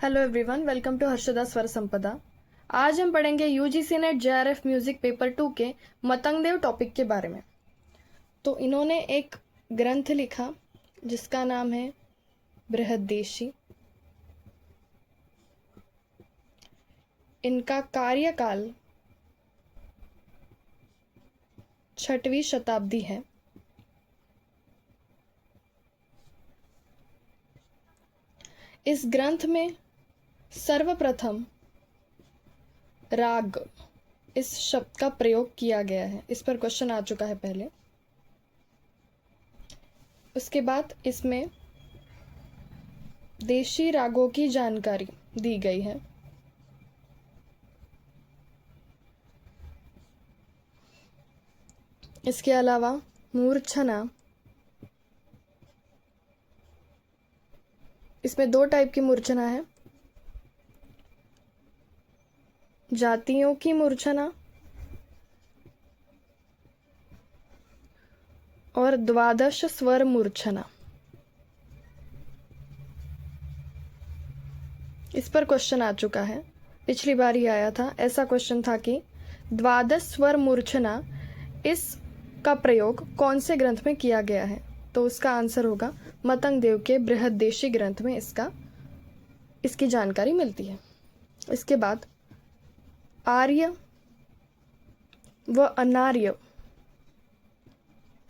Hello everyone, welcome to Harshada Swar Sampada. आज हम पढ़ेंगे UGC NET JRF music paper 2 के मतंगदेव टॉपिक के बारे में। तो इन्होंने एक ग्रंथ लिखा जिसका नाम है बृहद्देशी। इनका कार्यकाल 6वीं शताब्दी है। इस ग्रंथ में सर्वप्रथम राग इस शब्द का प्रयोग किया गया है। इस पर क्वेश्चन आ चुका है पहले। उसके बाद इसमें देशी रागों की जानकारी दी गई है। इसके अलावा मूर्छना, इसमें 2 टाइप की मूर्छना है, जातियों की मूर्छना और द्वादश स्वर मूर्छना। इस पर क्वेश्चन आ चुका है, पिछली बार ही आया था। ऐसा क्वेश्चन था कि द्वादश स्वर मूर्छना इस का प्रयोग कौन से ग्रंथ में किया गया है। तो उसका आंसर होगा मतंगदेव के बृहद्देशी ग्रंथ में इसकी जानकारी मिलती है। इसके बाद आर्य व अनार्य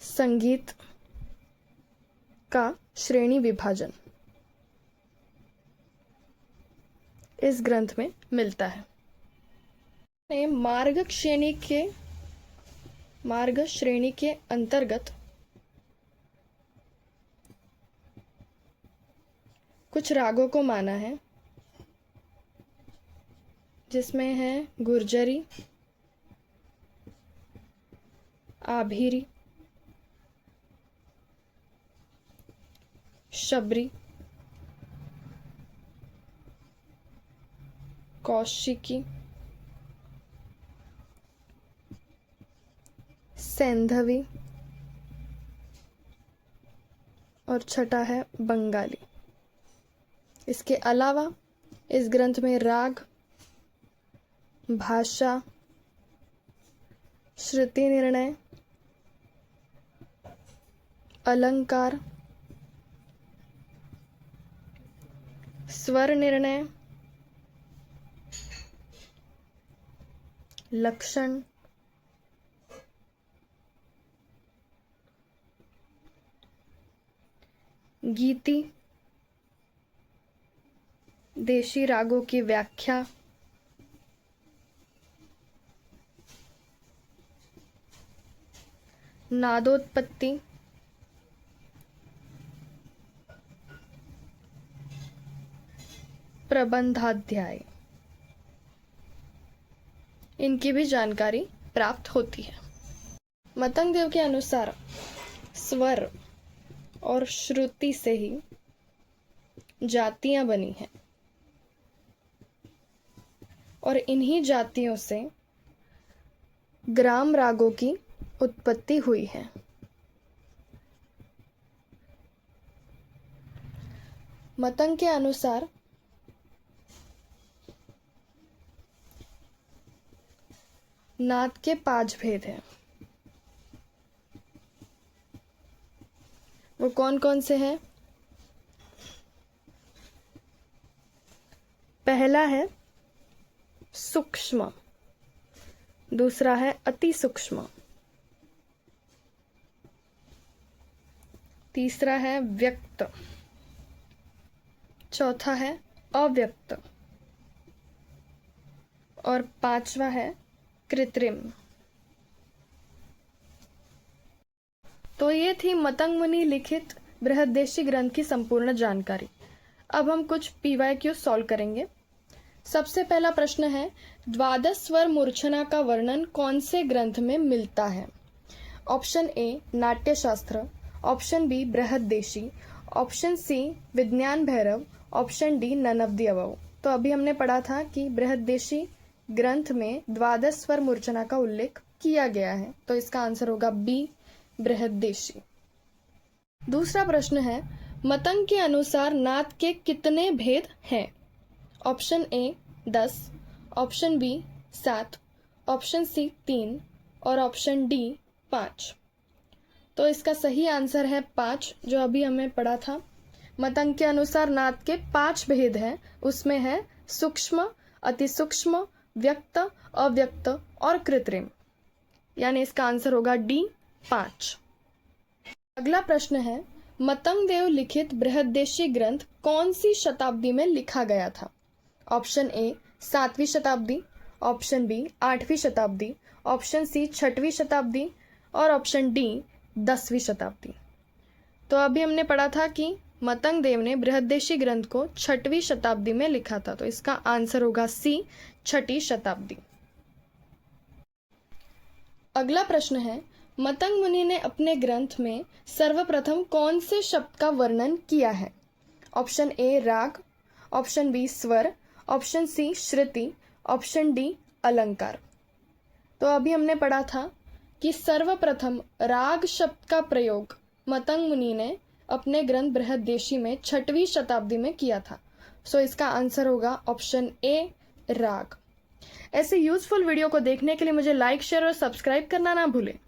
संगीत का श्रेणी विभाजन इस ग्रंथ में मिलता है। मार्ग श्रेणी के अंतर्गत कुछ रागों को माना है, जिसमें है गुर्जरी, आभीरी, शबरी, कौशिकी, सैंधवी और छठा है बंगाली। इसके अलावा इस ग्रंथ में राग, भाषा, श्रुति निर्णय, अलंकार, स्वर निर्णय, लक्षण, गीति, देशी रागों की व्याख्या, नादोत्पत्ति, प्रबंधाध्याय, इनकी भी जानकारी प्राप्त होती है। मतंगदेव के अनुसार स्वर और श्रुति से ही जातियां बनी हैं और इन्हीं जातियों से ग्राम रागों की उत्पत्ति हुई है। मतंग के अनुसार नाद के 5 भेद हैं। वो कौन कौन से हैं? पहला है सूक्ष्म, दूसरा है अति सूक्ष्म, तीसरा है व्यक्त, चौथा है अव्यक्त और 5वां है कृत्रिम। तो ये थी मतंग मुनि लिखित बृहद्देशी ग्रंथ की संपूर्ण जानकारी। अब हम कुछ पीवाईक्यू सॉल्व करेंगे। सबसे पहला प्रश्न है, द्वादश स्वर मूर्छना का वर्णन कौन से ग्रंथ में मिलता है? Option A Natyashastra, option B Brihaddeshi, option C Vigyan Bhairav, option D none of the above. तो अभी हमने पढ़ा था कि बृहद्देशी ग्रंथ में द्वादश स्वर मूर्छना का उल्लेख किया गया है, तो इसका आंसर होगा बी बृहद्देशी। दूसरा प्रश्न है, मतंग के अनुसार नाद के कितने भेद हैं? Option A 10, option B 7, option C 3 और ऑप्शन डी 5। तो इसका सही आंसर है 5, जो अभी हमें पढ़ा था। मतंग के अनुसार नाद के 5 भेद हैं, उसमें है सूक्ष्म, अति सूक्ष्म, व्यक्त, अव्यक्त और कृत्रिम, यानी इसका आंसर होगा डी 5। अगला प्रश्न है, मतंग देव लिखित बृहद्देशी ग्रंथ कौन सी शताब्दी में लिखा गया था? ऑप्शन ए 7वीं शताब्दी, ऑप्शन बी 8वीं शताब्दी, ऑप्शन सी 6वीं शताब्दी और ऑप्शन डी 10वीं शताब्दी। तो अभी हमने पढ़ा था कि मतंग देव ने बृहद्देशी ग्रंथ को 6वीं शताब्दी में लिखा था, तो इसका आंसर होगा सी 6वीं शताब्दी। अगला प्रश्न है, मतंग मुनि ने अपने ग्रंथ में सर्वप्रथम कौन से शब्द का वर्णन किया है? ऑप्शन ए राग, ऑप्शन बी स्वर, ऑप्शन सी श्रुति, ऑप्शन डी अलंकार। तो अभी हमने पढ़ा था कि सर्वप्रथम राग शब्द का प्रयोग मतंग मुनि ने अपने ग्रंथ बृहद्देशी में 6वीं शताब्दी में किया था। सो इसका आंसर होगा ऑप्शन ए राग। ऐसे यूजफुल वीडियो को देखने के लिए मुझे लाइक, शेयर और सब्सक्राइब करना ना भूलें।